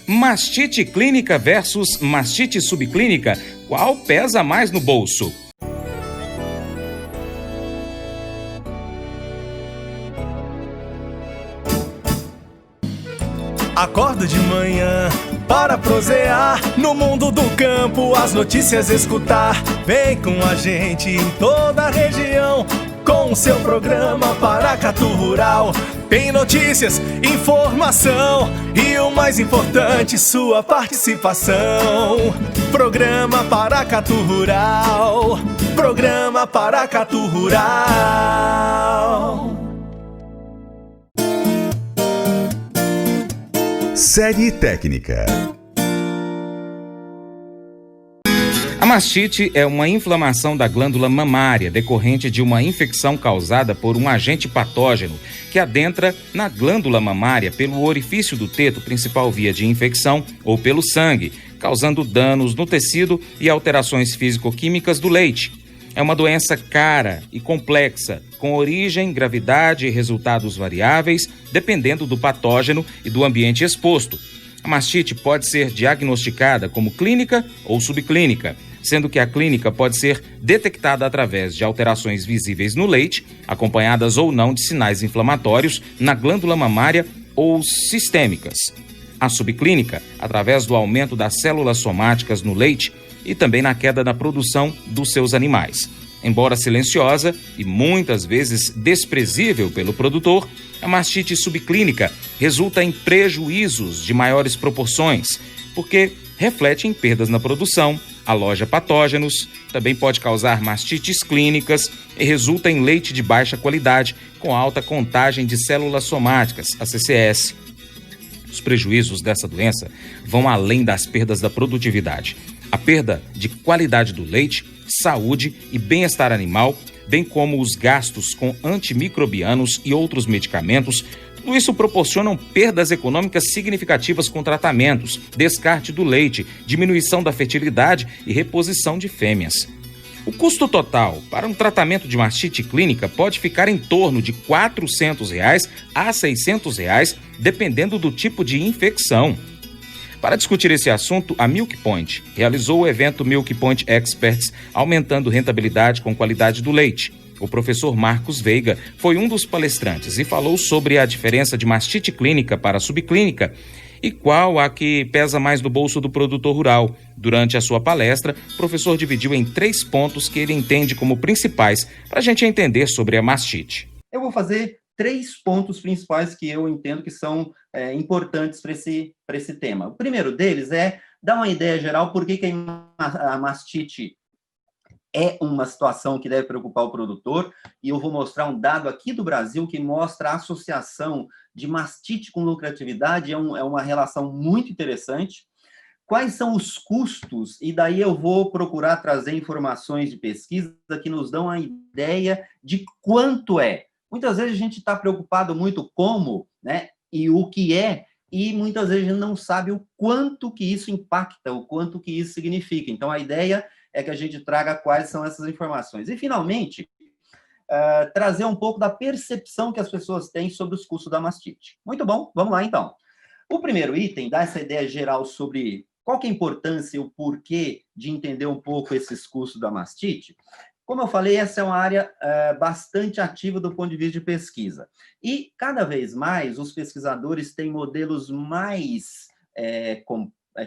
Mastite clínica versus mastite subclínica, qual pesa mais no bolso? Acordo de manhã para prosear no mundo do campo, as notícias escutar. Vem com a gente em toda a região com o seu programa Paracatu Rural. Tem notícias, informação e o mais importante, sua participação. Programa Paracatu Rural. Programa Paracatu Rural. Série técnica. A mastite é uma inflamação da glândula mamária decorrente de uma infecção causada por um agente patógeno que adentra na glândula mamária pelo orifício do teto, principal via de infecção, ou pelo sangue, causando danos no tecido e alterações físico-químicas do leite. É uma doença cara e complexa, com origem, gravidade e resultados variáveis, dependendo do patógeno e do ambiente exposto. A mastite pode ser diagnosticada como clínica ou subclínica, sendo que a clínica pode ser detectada através de alterações visíveis no leite, acompanhadas ou não de sinais inflamatórios na glândula mamária ou sistêmicas. A subclínica, através do aumento das células somáticas no leite e também na queda da produção dos seus animais. Embora silenciosa e muitas vezes desprezível pelo produtor, a mastite subclínica resulta em prejuízos de maiores proporções, porque reflete em perdas na produção, aloja patógenos, também pode causar mastites clínicas e resulta em leite de baixa qualidade com alta contagem de células somáticas, a CCS. Os prejuízos dessa doença vão além das perdas da produtividade. A perda de qualidade do leite, saúde e bem-estar animal, bem como os gastos com antimicrobianos e outros medicamentos, tudo isso proporcionam perdas econômicas significativas com tratamentos, descarte do leite, diminuição da fertilidade e reposição de fêmeas. O custo total para um tratamento de mastite clínica pode ficar em torno de R$ 400 a R$ 600, dependendo do tipo de infecção. Para discutir esse assunto, a Milk Point realizou o evento Milk Point Experts, aumentando rentabilidade com qualidade do leite. O professor Marcos Veiga foi um dos palestrantes e falou sobre a diferença de mastite clínica para subclínica e qual a que pesa mais no bolso do produtor rural. Durante a sua palestra, o professor dividiu em 3 pontos que ele entende como principais para a gente entender sobre a mastite. Eu vou fazer 3 pontos principais que eu entendo que são importantes para esse tema. O primeiro deles é dar uma ideia geral por que a mastite é uma situação que deve preocupar o produtor, e eu vou mostrar um dado aqui do Brasil que mostra a associação de mastite com lucratividade, é uma relação muito interessante. Quais são os custos? E daí eu vou procurar trazer informações de pesquisa que nos dão a ideia de quanto é. Muitas vezes a gente está preocupado muito como, né, e o que é, e muitas vezes a gente não sabe o quanto que isso impacta, o quanto que isso significa. Então, a ideia é que a gente traga quais são essas informações. E, finalmente, trazer um pouco da percepção que as pessoas têm sobre os custos da mastite. Muito bom, vamos lá, então. O primeiro item dá essa ideia geral sobre qual que é a importância e o porquê de entender um pouco esses custos da mastite. Como eu falei, essa é uma área bastante ativa do ponto de vista de pesquisa. E, cada vez mais, os pesquisadores têm modelos mais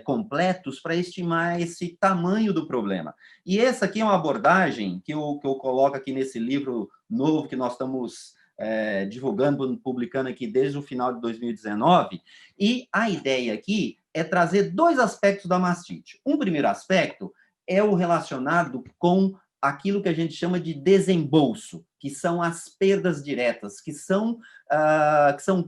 completos para estimar esse tamanho do problema. E essa aqui é uma abordagem que eu coloco aqui nesse livro novo que nós estamos divulgando, publicando aqui desde o final de 2019. E a ideia aqui é trazer 2 aspectos da mastite. Um primeiro aspecto é o relacionado com aquilo que a gente chama de desembolso, que são as perdas diretas, que são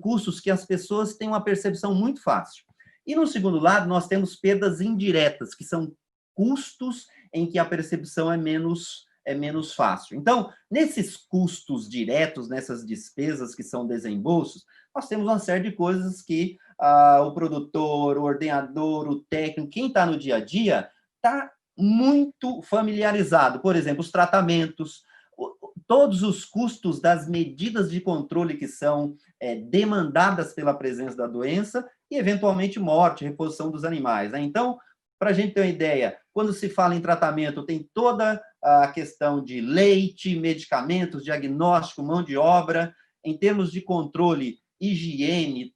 custos que as pessoas têm uma percepção muito fácil. E, no segundo lado, nós temos perdas indiretas, que são custos em que a percepção é menos fácil. Então, nesses custos diretos, nessas despesas que são desembolsos, nós temos uma série de coisas que o produtor, o ordenador, o técnico, quem está no dia a dia, está muito familiarizado. Por exemplo, os tratamentos, todos os custos das medidas de controle que são demandadas pela presença da doença e, eventualmente, morte, reposição dos animais, né? Então, para a gente ter uma ideia, quando se fala em tratamento, tem toda a questão de leite, medicamentos, diagnóstico, mão de obra, em termos de controle, higiene,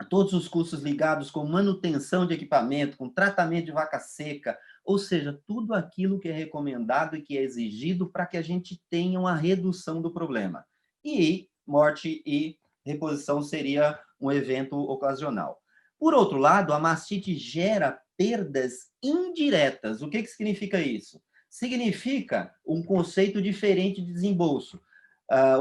todos os custos ligados com manutenção de equipamento, com tratamento de vaca seca, ou seja, tudo aquilo que é recomendado e que é exigido para que a gente tenha uma redução do problema. E morte e reposição seria um evento ocasional. Por outro lado, a mastite gera perdas indiretas. O que significa isso? Significa um conceito diferente de desembolso.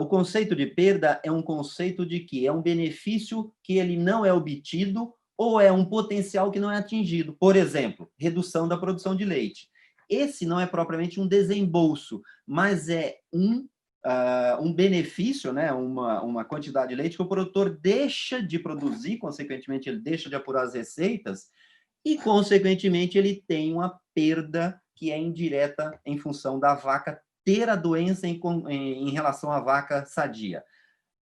O conceito de perda é um conceito de que é um benefício que ele não é obtido ou é um potencial que não é atingido. Por exemplo, redução da produção de leite. Esse não é propriamente um desembolso, mas é um benefício, né? uma quantidade de leite que o produtor deixa de produzir, consequentemente ele deixa de apurar as receitas e, consequentemente, ele tem uma perda que é indireta em função da vaca ter a doença em relação à vaca sadia.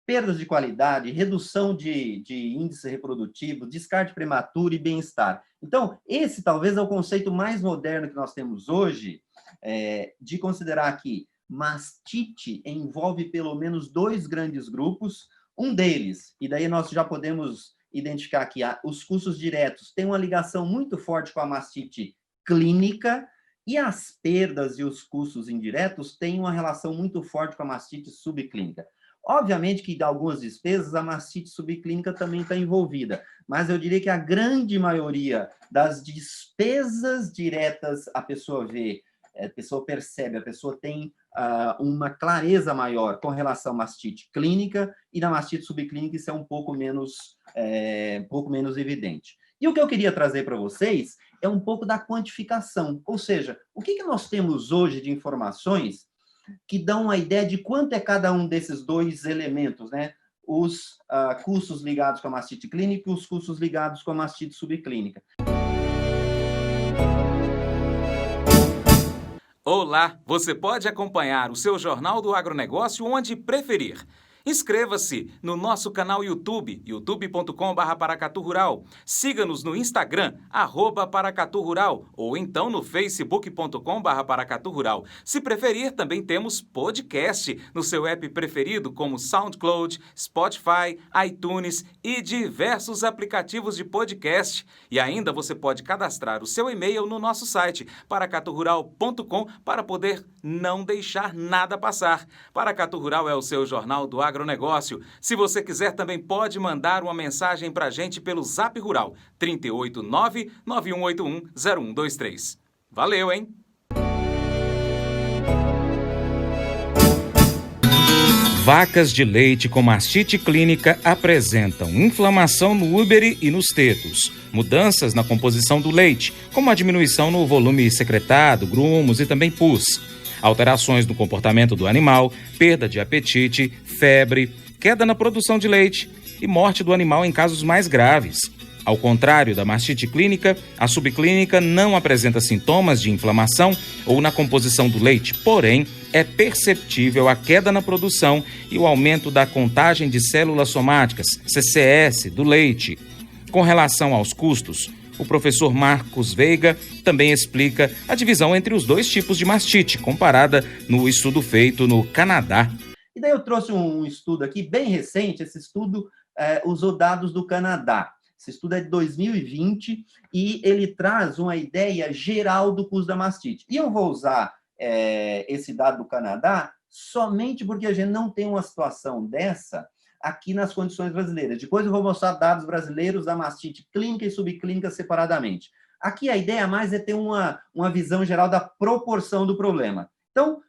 Perdas de qualidade, redução de índice reprodutivo, descarte prematuro e bem-estar. Então, esse talvez é o conceito mais moderno que nós temos hoje, de considerar que mastite envolve pelo menos 2 grandes grupos. Um deles, e daí nós já podemos identificar que os custos diretos têm uma ligação muito forte com a mastite clínica, e as perdas e os custos indiretos têm uma relação muito forte com a mastite subclínica. Obviamente que, de algumas despesas, a mastite subclínica também está envolvida, mas eu diria que a grande maioria das despesas diretas a pessoa vê, a pessoa percebe, a pessoa tem uma clareza maior com relação à mastite clínica, e na mastite subclínica isso é um pouco menos evidente. E o que eu queria trazer para vocês é um pouco da quantificação, ou seja, o que nós temos hoje de informações que dão uma ideia de quanto é cada um desses 2 elementos, né? Os custos ligados com a mastite clínica e os custos ligados com a mastite subclínica. Olá, você pode acompanhar o seu Jornal do Agronegócio onde preferir. Inscreva-se no nosso canal YouTube, youtube.com/Paracatu Rural. Siga-nos no Instagram, @Paracatu Rural, ou então no facebook.com/Paracatu Rural. Se preferir, também temos podcast no seu app preferido, como SoundCloud, Spotify, iTunes e diversos aplicativos de podcast. E ainda você pode cadastrar o seu e-mail no nosso site, paracaturural.com, para poder não deixar nada passar. Paracatu Rural é o seu jornal do agronegócio. Se você quiser, também pode mandar uma mensagem para a gente pelo Zap Rural, 389-9181-0123. Valeu, hein? Vacas de leite com mastite clínica apresentam inflamação no úbere e nos tetos, mudanças na composição do leite, como a diminuição no volume secretado, grumos e também pus, alterações no comportamento do animal, perda de apetite, febre, queda na produção de leite e morte do animal em casos mais graves. Ao contrário da mastite clínica, a subclínica não apresenta sintomas de inflamação ou na composição do leite, porém, é perceptível a queda na produção e o aumento da contagem de células somáticas, CCS, do leite. Com relação aos custos, o professor Marcos Veiga também explica a divisão entre os 2 tipos de mastite, comparada no estudo feito no Canadá. E daí eu trouxe um estudo aqui, bem recente. Esse estudo usou dados do Canadá. Esse estudo é de 2020 e ele traz uma ideia geral do custo da mastite. E eu vou usar esse dado do Canadá somente porque a gente não tem uma situação dessa aqui nas condições brasileiras. Depois eu vou mostrar dados brasileiros da mastite clínica e subclínica separadamente. Aqui a ideia mais é ter uma visão geral da proporção do problema. Então,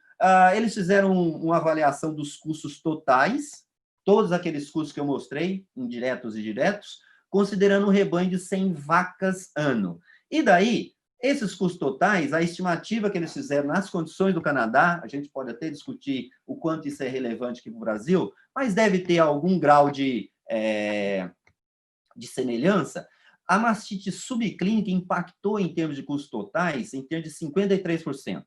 eles fizeram uma avaliação dos custos totais, todos aqueles custos que eu mostrei, indiretos e diretos, considerando um rebanho de 100 vacas ano. E daí, esses custos totais, a estimativa que eles fizeram nas condições do Canadá, a gente pode até discutir o quanto isso é relevante aqui para o Brasil, mas deve ter algum grau de semelhança. A mastite subclínica impactou em termos de custos totais, em termos de 53%.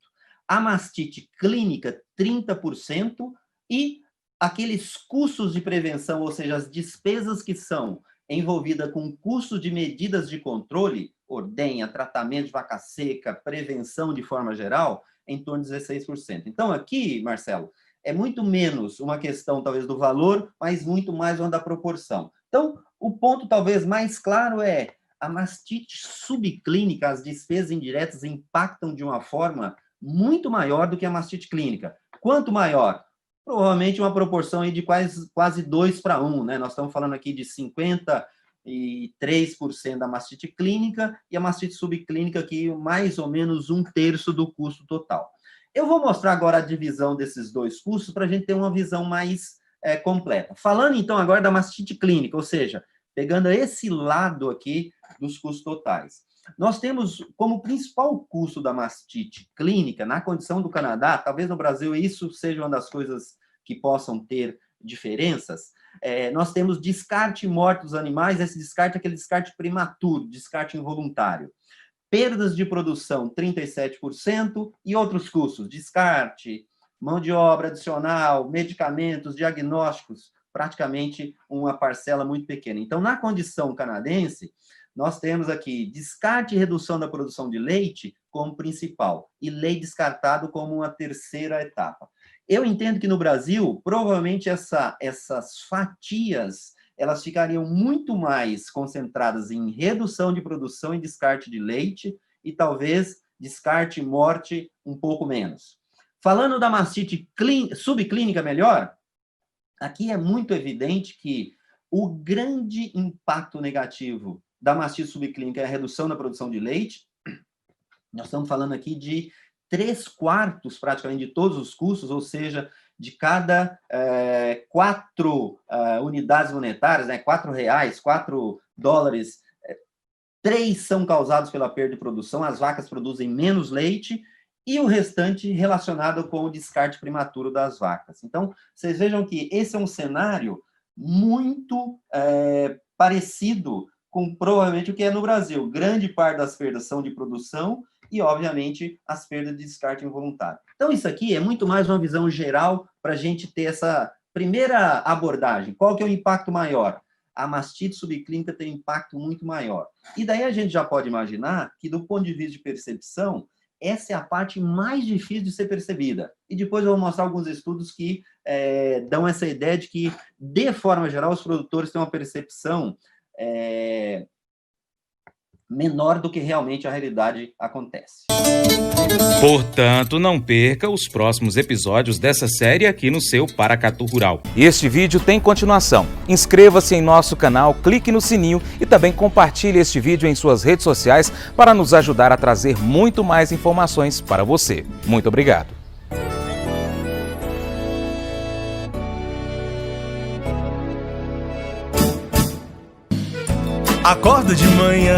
A mastite clínica, 30%, e aqueles custos de prevenção, ou seja, as despesas que são envolvidas com custos de medidas de controle, ordenha, tratamento de vaca seca, prevenção de forma geral, em torno de 16%. Então, aqui, Marcelo, é muito menos uma questão, talvez, do valor, mas muito mais uma da proporção. Então, o ponto, talvez, mais claro é a mastite subclínica, as despesas indiretas impactam de uma forma muito maior do que a mastite clínica. Quanto maior? Provavelmente uma proporção aí de quase 2 para 1, né? Nós estamos falando aqui de 53% da mastite clínica e a mastite subclínica aqui mais ou menos 1/3 do custo total. Eu vou mostrar agora a divisão desses dois custos para a gente ter uma visão mais completa. Falando então agora da mastite clínica, ou seja, pegando esse lado aqui dos custos totais. Nós temos como principal custo da mastite clínica, na condição do Canadá, talvez no Brasil isso seja uma das coisas que possam ter diferenças, nós temos descarte e morte dos animais, esse descarte é aquele descarte prematuro, descarte involuntário. Perdas de produção, 37%, e outros custos, descarte, mão de obra adicional, medicamentos, diagnósticos, praticamente uma parcela muito pequena. Então, na condição canadense, nós temos aqui descarte e redução da produção de leite como principal, e leite descartado como uma terceira etapa. Eu entendo que no Brasil, provavelmente essas fatias, elas ficariam muito mais concentradas em redução de produção e descarte de leite, e talvez descarte e morte um pouco menos. Falando da mastite subclínica melhor, aqui é muito evidente que o grande impacto negativo da mastite subclínica é a redução da produção de leite. Nós estamos falando aqui de 3/4 praticamente de todos os custos, ou seja, de cada 4 unidades monetárias, né, R$4, $4, 3 são causados pela perda de produção, as vacas produzem menos leite, e o restante relacionado com o descarte prematuro das vacas. Então, vocês vejam que esse é um cenário muito parecido com provavelmente o que é no Brasil. Grande parte das perdas são de produção e, obviamente, as perdas de descarte involuntário. Então, isso aqui é muito mais uma visão geral para a gente ter essa primeira abordagem. Qual que é o impacto maior? A mastite subclínica tem um impacto muito maior. E daí a gente já pode imaginar que, do ponto de vista de percepção, essa é a parte mais difícil de ser percebida. E depois eu vou mostrar alguns estudos que dão essa ideia de que, de forma geral, os produtores têm uma percepção menor do que realmente a realidade acontece. Portanto, não perca os próximos episódios dessa série aqui no seu Paracatu Rural. Este vídeo tem continuação. Inscreva-se em nosso canal, clique no sininho e também compartilhe este vídeo em suas redes sociais para nos ajudar a trazer muito mais informações para você. Muito obrigado. Acordo de manhã